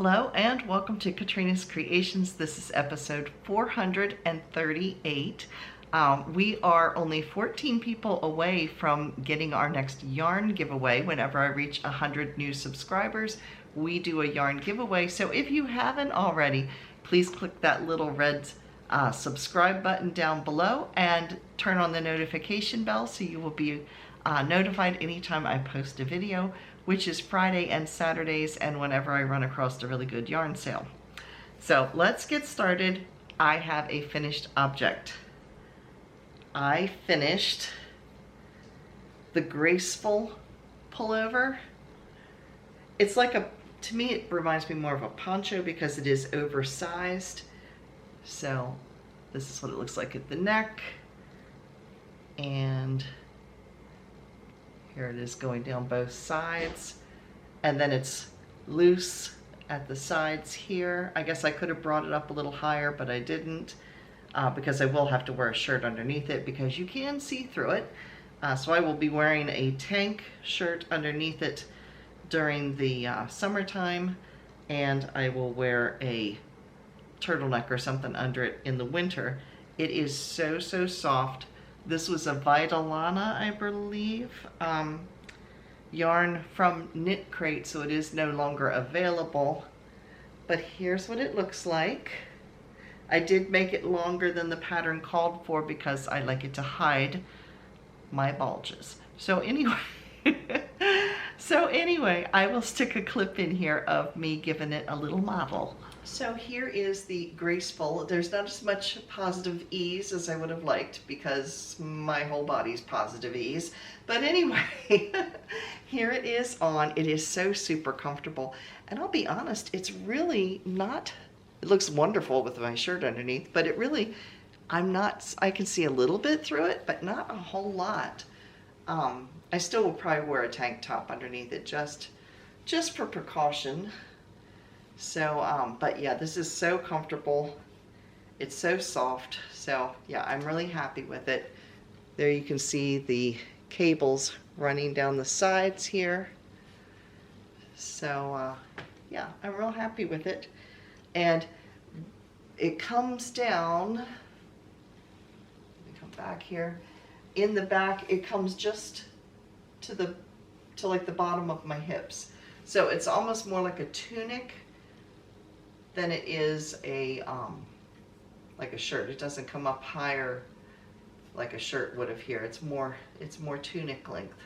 Hello and welcome to Katrinas Creations. This is episode 438. We are only 14 people away from getting our next yarn giveaway. Whenever I reach 100 new subscribers, we do a yarn giveaway. So if you haven't already, please click that little red subscribe button down below and turn on the notification bell so you will be notified anytime I post a video, which is Friday and Saturdays, and whenever I run across a really good yarn sale. So let's get started. I have a finished object. I finished the graceful pullover. It's like to me it reminds me more of a poncho because it is oversized. So this is what it looks like at the neck, and here it is going down both sides, and then it's loose at the sides here. I guess I could have brought it up a little higher, but I didn't because I will have to wear a shirt underneath it because you can see through it. So I will be wearing a tank shirt underneath it during the summertime, and I will wear a turtleneck or something under it in the winter. It is so soft. This was a Vitalana, I believe, yarn from Knit Crate, so it is no longer available. But here's what it looks like. I did make it longer than the pattern called for because I like it to hide my bulges. So anyway, I will stick a clip in here of me giving it a little model. So here is the graceful. There's not as much positive ease as I would have liked because my whole body's positive ease. But anyway, here it is on. It is so super comfortable. And I'll be honest, it's really not, it looks wonderful with my shirt underneath, but it really, I can see a little bit through it, but not a whole lot. I still will probably wear a tank top underneath it just for precaution. So, but yeah, this is so comfortable. It's so soft. So yeah, I'm really happy with it. There you can see the cables running down the sides here. So yeah, I'm real happy with it. And it comes down, let me come back here. In the back, it comes just to like the bottom of my hips. So it's almost more like a tunic than it is a like a shirt. It doesn't come up higher like a shirt would have here. It's more tunic length,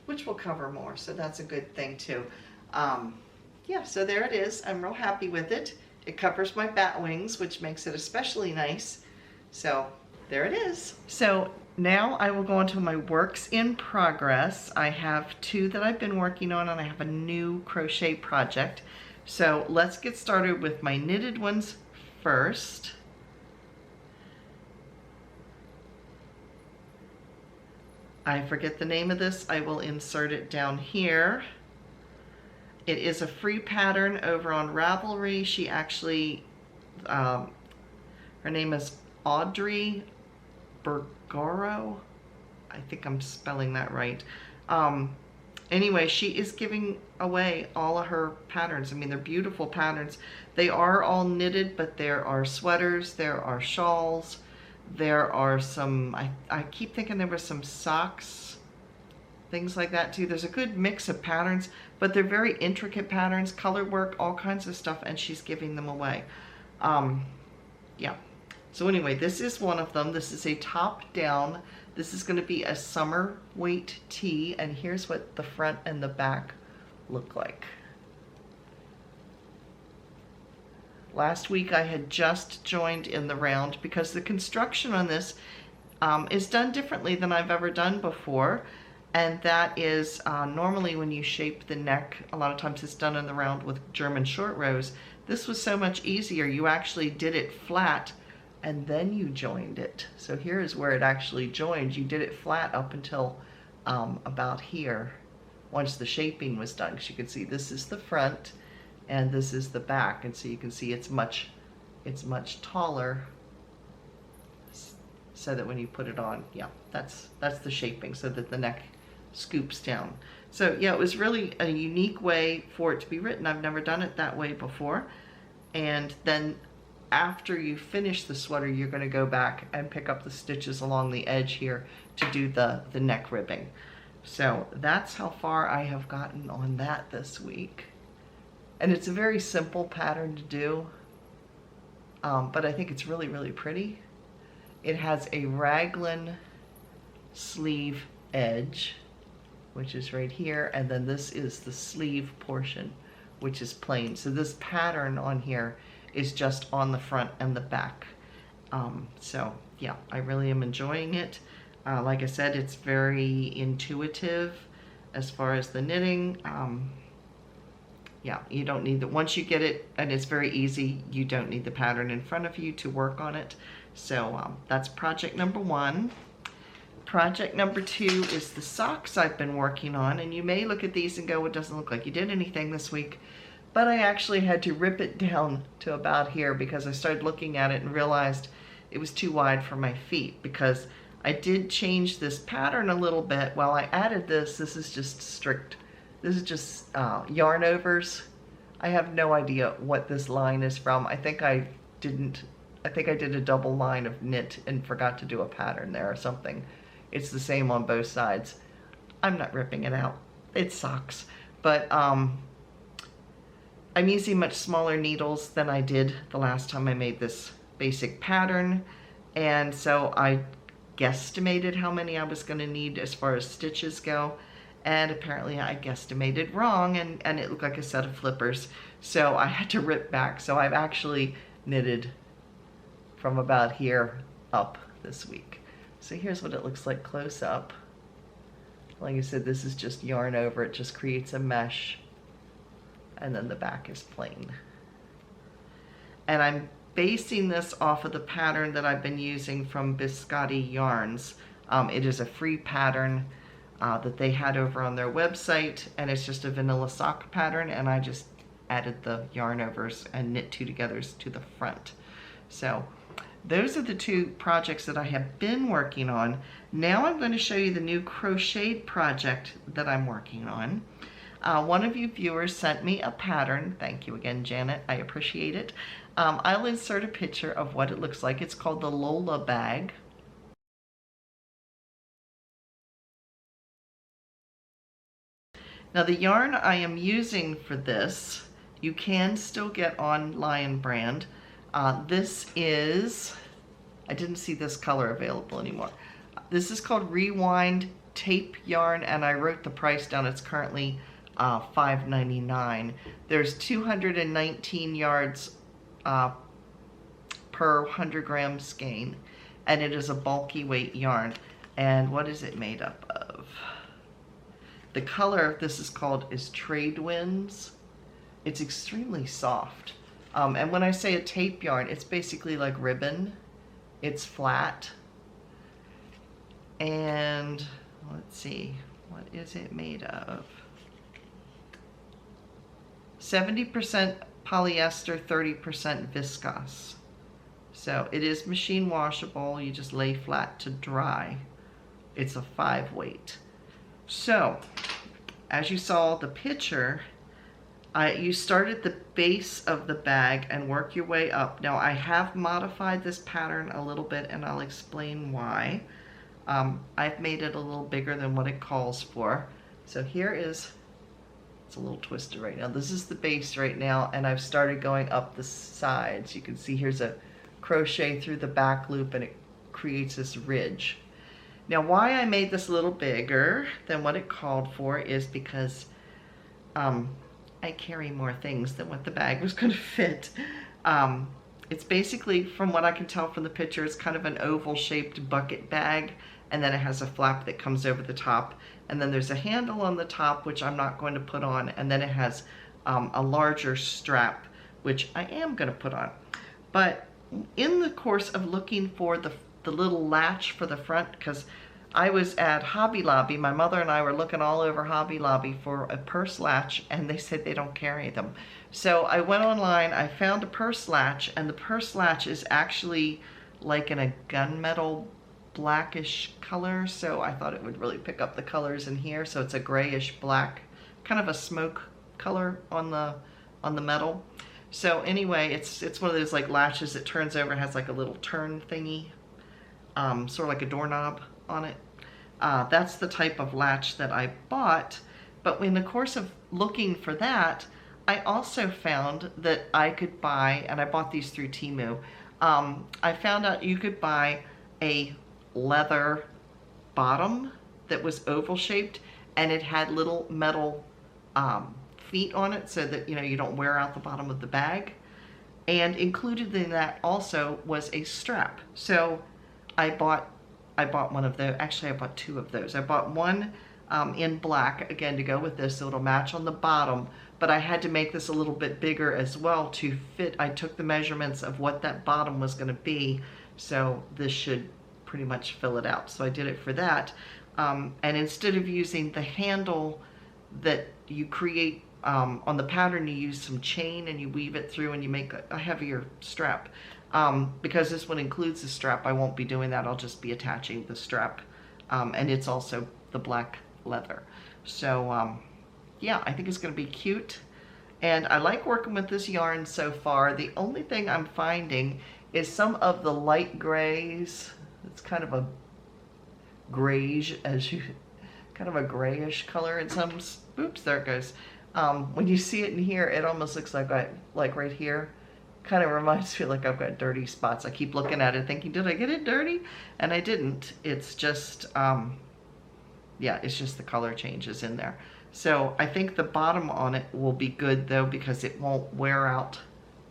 which will cover more, so that's a good thing too. Yeah, so there it is. I'm real happy with it. It covers my bat wings, which makes it especially nice. So there it is. So now I will go into my works in progress. I have two that I've been working on, and I have a new crochet project. So let's get started with my knitted ones first. I forget the name of this. I will insert it down here. It is a free pattern over on Ravelry. She actually, her name is Audrey Bergaro. I think I'm spelling that right. Anyway, she is giving away all of her patterns. I mean, they're beautiful patterns. They are all knitted, but there are sweaters, there are shawls, there are some, I keep thinking there were some socks, things like that too. There's a good mix of patterns, but they're very intricate patterns, color work, all kinds of stuff, and she's giving them away. Yeah. So anyway, this is one of them. This is a top down. This is going to be a summer weight tee, and here's what the front and the back look like. Last week I had just joined in the round because the construction on this is done differently than I've ever done before, and that is normally when you shape the neck, a lot of times it's done in the round with German short rows. This was so much easier. You actually did it flat and then you joined it. So here is where it actually joined. You did it flat up until about here once the shaping was done, because you can see this is the front and this is the back, and so you can see it's much taller, so that when you put it on, yeah, that's the shaping, so that the neck scoops down. So yeah, it was really a unique way for it to be written. I've never done it that way before. And then after you finish the sweater, you're going to go back and pick up the stitches along the edge here to do the neck ribbing. So that's how far I have gotten on that this week. And it's a very simple pattern to do, but I think it's really, really pretty. It has a raglan sleeve edge, which is right here, and then this is the sleeve portion, which is plain. So this pattern on here is just on the front and the back. So yeah, I really am enjoying it. Like I said, it's very intuitive as far as the knitting. Yeah, you don't need the, once you get it, and it's very easy, you don't need the pattern in front of you to work on it. So that's project number 1. Project number 2 is the socks I've been working on, and you may look at these and go, it doesn't look like you did anything this week, but I actually had to rip it down to about here because I started looking at it and realized it was too wide for my feet, because I did change this pattern a little bit. While I added this, this is just strict. This is just yarn overs. I have no idea what this line is from. I think I did a double line of knit and forgot to do a pattern there or something. It's the same on both sides. I'm not ripping it out. It's socks. But I'm using much smaller needles than I did the last time I made this basic pattern. And so I guesstimated how many I was going to need as far as stitches go. And apparently I guesstimated wrong, and it looked like a set of flippers. So I had to rip back. So I've actually knitted from about here up this week. So here's what it looks like close up. Like I said, this is just yarn over. It just creates a mesh. And then the back is plain. And I'm basing this off of the pattern that I've been using from Biscotti Yarns. It is a free pattern that they had over on their website, and it's just a vanilla sock pattern, and I just added the yarn overs and knit 2 togethers to the front. So those are the 2 projects that I have been working on. Now I'm going to show you the new crocheted project that I'm working on. One of you viewers sent me a pattern. Thank you again, Janet. I appreciate it. I'll insert a picture of what it looks like. It's called the Lola bag. Now the yarn I am using for this, you can still get on Lion Brand. This is, I didn't see this color available anymore. This is called Rewind Tape Yarn, and I wrote the price down. It's currently $5.99. There's 219 yards per 100 gram skein, and it is a bulky weight yarn. And what is it made up of? The color this is called is Trade Winds. It's extremely soft. And when I say a tape yarn, it's basically like ribbon. It's flat. And let's see, what is it made of? 70% polyester, 30% viscose. So it is machine washable. You just lay flat to dry. It's a 5 weight. So, as you saw the picture, you start at the base of the bag and work your way up. Now, I have modified this pattern a little bit, and I'll explain why. I've made it a little bigger than what it calls for. So here is, it's a little twisted right now. This is the base right now, and I've started going up the sides. You can see here's a crochet through the back loop, and it creates this ridge. Now, why I made this a little bigger than what it called for is because I carry more things than what the bag was going to fit. It's basically, from what I can tell from the picture, it's kind of an oval-shaped bucket bag, and then it has a flap that comes over the top, and then there's a handle on the top, which I'm not going to put on, and then it has a larger strap, which I am going to put on. But in the course of looking for the little latch for the front, because I was at Hobby Lobby, my mother and I were looking all over Hobby Lobby for a purse latch, and they said they don't carry them. So I went online, I found a purse latch, and the purse latch is actually like in a gunmetal blackish color, so I thought it would really pick up the colors in here. So it's a grayish black, kind of a smoke color on the metal. So anyway, it's one of those like latches that turns over, has like a little turn thingy, sort of like a doorknob on it. That's the type of latch that I bought. But in the course of looking for that, I also found that I could buy, and I bought these through Temu, I found out you could buy a leather bottom that was oval shaped, and it had little metal feet on it so that you don't wear out the bottom of the bag. And included in that also was a strap. So I bought one of those. Actually, I bought two of those. I bought one in black, again, to go with this, so it'll match on the bottom, but I had to make this a little bit bigger as well to fit. I took the measurements of what that bottom was going to be, so this should pretty much fill it out. So I did it for that. And instead of using the handle that you create on the pattern, you use some chain and you weave it through and you make a heavier strap. Because this one includes the strap, I won't be doing that. I'll just be attaching the strap. And it's also the black leather. So yeah, I think it's going to be cute. And I like working with this yarn so far. The only thing I'm finding is some of the light grays. It's kind of a grayish, kind of a grayish color in some. Oops, there it goes. When you see it in here, it almost looks like right here. Kind of reminds me like I've got dirty spots. I keep looking at it thinking, did I get it dirty? And I didn't. It's just, yeah, it's just the color changes in there. So I think the bottom on it will be good though, because it won't wear out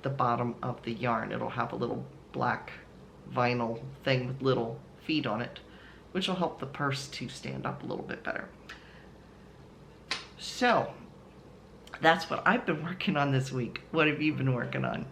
the bottom of the yarn. It'll have a little black vinyl thing with little feet on it, which will help the purse to stand up a little bit better. So that's what I've been working on this week. What have you been working on?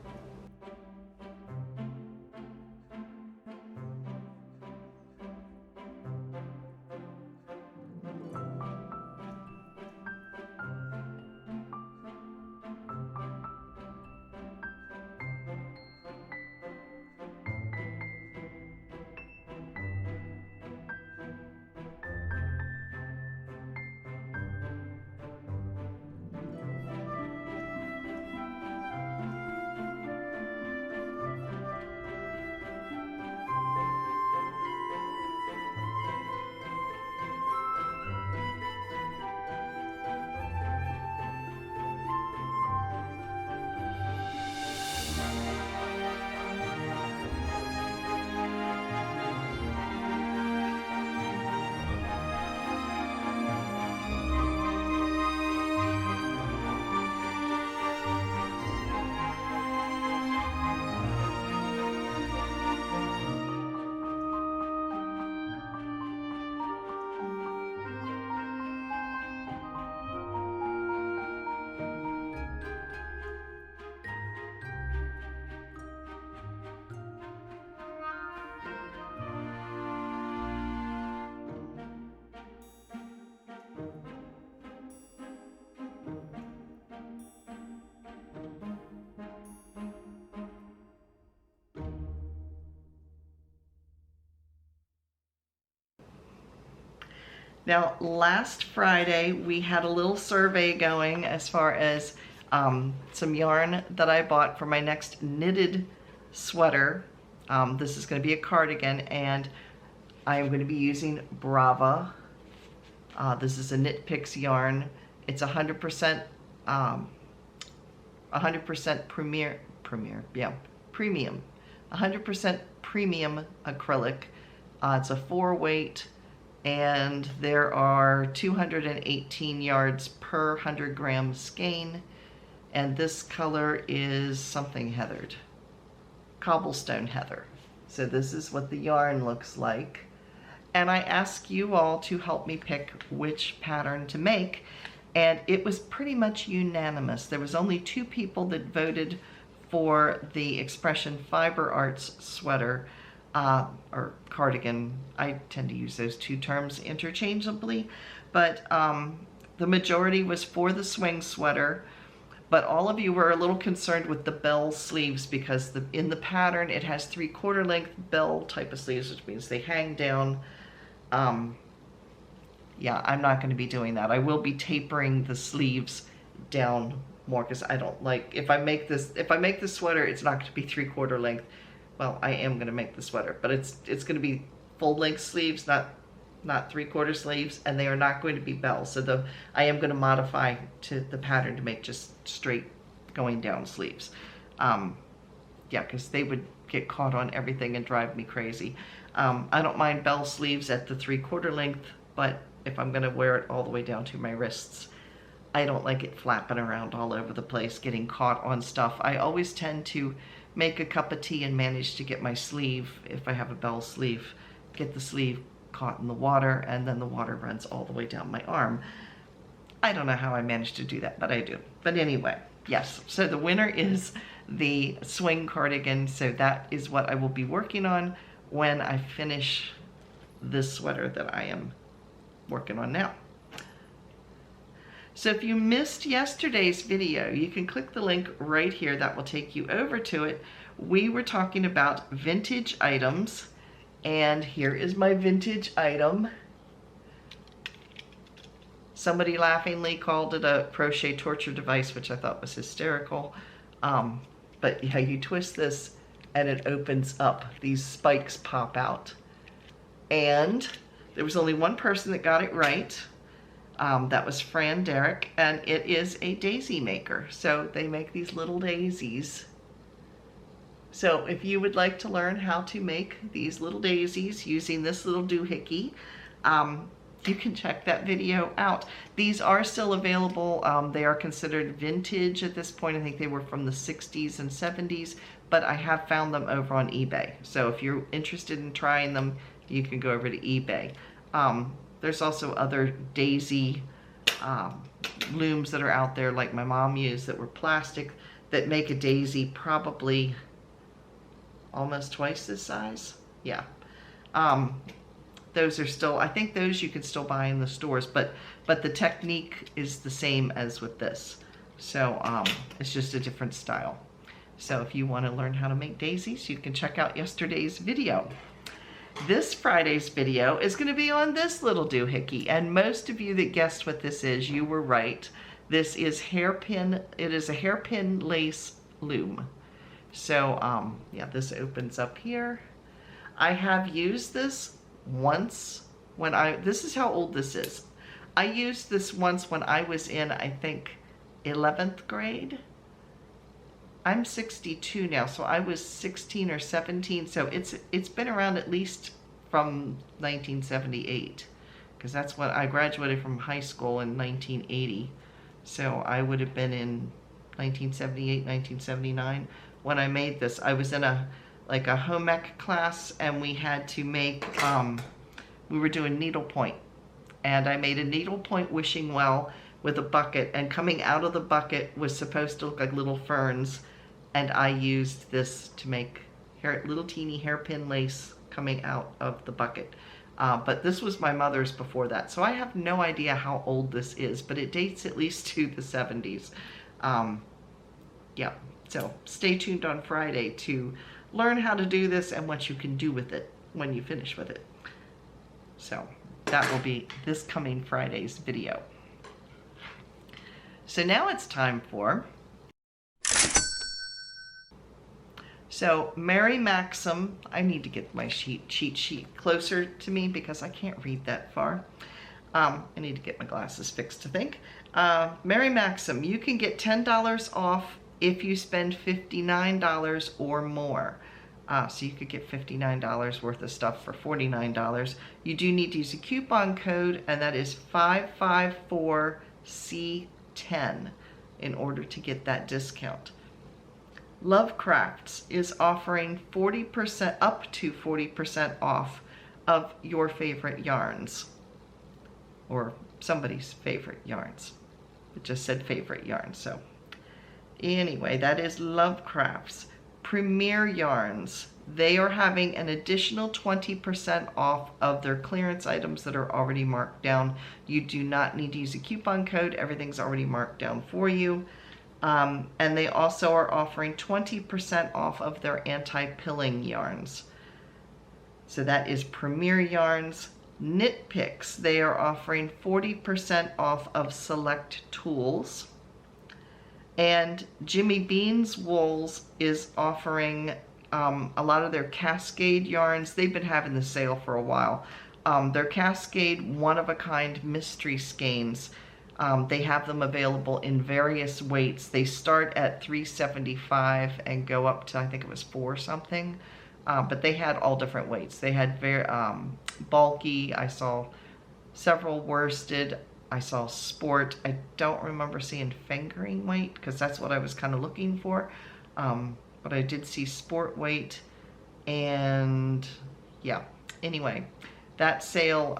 Now, last Friday, we had a little survey going as far as some yarn that I bought for my next knitted sweater. This is going to be a cardigan, and I am going to be using Brava. This is a Knit Picks yarn. It's 100% premium. 100% premium acrylic. It's a 4-weight. And there are 218 yards per 100 gram skein, and this color is something heathered, cobblestone heather. So this is what the yarn looks like, and I asked you all to help me pick which pattern to make, and it was pretty much unanimous. There was only 2 people that voted for the Expression Fiber Arts sweater, or cardigan. I tend to use those 2 terms interchangeably, but the majority was for the swing sweater. But all of you were a little concerned with the bell sleeves because in the pattern it has 3/4 length bell type of sleeves, which means they hang down. Yeah, I'm not going to be doing that. I will be tapering the sleeves down more because I don't like, if I make this sweater, it's not going to be 3/4 length. Well, I am going to make the sweater, but it's going to be full length sleeves, not 3/4 sleeves, and they are not going to be bells. So I am going to modify to the pattern to make just straight going down sleeves. Yeah, because they would get caught on everything and drive me crazy. I don't mind bell sleeves at the 3/4 length, but if I'm going to wear it all the way down to my wrists, I don't like it flapping around all over the place, getting caught on stuff. I always tend to make a cup of tea and manage to get my sleeve, if I have a bell sleeve, get the sleeve caught in the water, and then the water runs all the way down my arm. I don't know how I managed to do that, but I do. But anyway, yes, so the winner is the swing cardigan, so that is what I will be working on when I finish this sweater that I am working on now. So if you missed yesterday's video, you can click the link right here. That will take you over to it. We were talking about vintage items, and here is my vintage item. Somebody laughingly called it a crochet torture device, which I thought was hysterical. But yeah, you twist this and it opens up. These spikes pop out. And there was only one person that got it right. That was Fran Derrick, and it is a daisy maker. So they make these little daisies. So if you would like to learn how to make these little daisies using this little doohickey, you can check that video out. These are still available. They are considered vintage at this point. I think they were from the 60s and 70s, but I have found them over on eBay. So if you're interested in trying them, you can go over to eBay. There's also other daisy looms that are out there, like my mom used, that were plastic, that make a daisy probably almost twice this size. Yeah. Those are still, I think those you can still buy in the stores, but the technique is the same as with this. So it's just a different style. So if you want to learn how to make daisies, you can check out yesterday's video. This Friday's video is going to be on this little doohickey, and most of you that guessed what this is, you were right. This is hairpin. It is a hairpin lace loom. So yeah, this opens up here. I have used this once when this is how old this is. I used this once when I was in, I think, 11th grade. I'm 62 now, so I was 16 or 17, so it's been around at least from 1978, because that's when I graduated from high school in 1980. So I would have been in 1978, 1979 when I made this. I was in a home ec class, and we had to make, we were doing needlepoint, and I made a needlepoint wishing well with a bucket, and coming out of the bucket was supposed to look like little ferns, and I used this to make little teeny hairpin lace coming out of the bucket. But this was my mother's before that, so I have no idea how old this is, but it dates at least to the 70s. Yeah, so stay tuned on Friday to learn how to do this and what you can do with it when you finish with it. So that will be this coming Friday's video. So now it's time for, so Mary Maxim, I need to get my cheat sheet closer to me because I can't read that far. I need to get my glasses fixed, I think. Mary Maxim, you can get $10 off if you spend $59 or more. So you could get $59 worth of stuff for $49. You do need to use a coupon code, and that is 554C10 in order to get that discount. Lovecrafts is offering 40%, up to 40% off of your favorite yarns, or somebody's favorite yarns. It just said favorite yarns, so anyway, that is Lovecrafts. Premier Yarns, they are having an additional 20% off of their clearance items that are already marked down. You do not need to use a coupon code. Everything's already marked down for you. And they also are offering 20% off of their anti-pilling yarns. So that is Premier Yarns. Knit Picks, they are offering 40% off of select tools. And Jimmy Bean's Wools is offering a lot of their Cascade yarns. They've been having the sale for a while. Their Cascade one-of-a-kind mystery skeins. They have them available in various weights. They start at $3.75 and go up to, I think it was $4 something. But they had all different weights. They had very bulky. I saw several worsted. I saw sport. I don't remember seeing fingering weight because that's what I was kind of looking for. But I did see sport weight, and yeah. Anyway, that sale,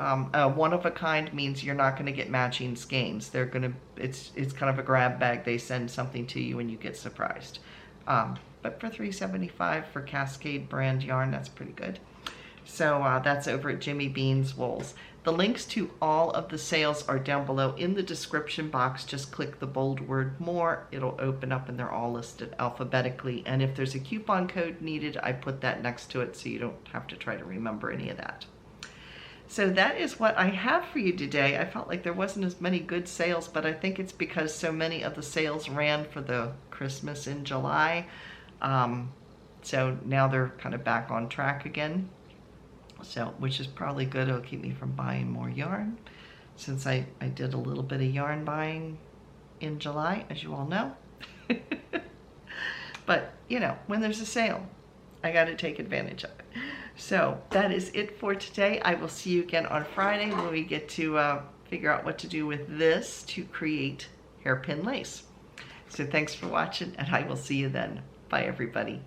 one of a kind, means you're not going to get matching skeins. They're going to, it's kind of a grab bag. They send something to you and you get surprised. But for $3.75 for Cascade brand yarn, that's pretty good. So that's over at Jimmy Bean's Wools. The links to all of the sales are down below in the description box. Just click the bold word more. It'll open up and they're all listed alphabetically. And if there's a coupon code needed, I put that next to it so you don't have to try to remember any of that. So that is what I have for you today. I felt like there wasn't as many good sales, but I think it's because so many of the sales ran for the Christmas in July. So now they're kind of back on track again. So, which is probably good. It'll keep me from buying more yarn, since I did a little bit of yarn buying in July, as you all know. But, you know, when there's a sale, I got to take advantage of it. So that is it for today. I will see you again on Friday when we get to figure out what to do with this to create hairpin lace. So thanks for watching, and I will see you then. Bye, everybody.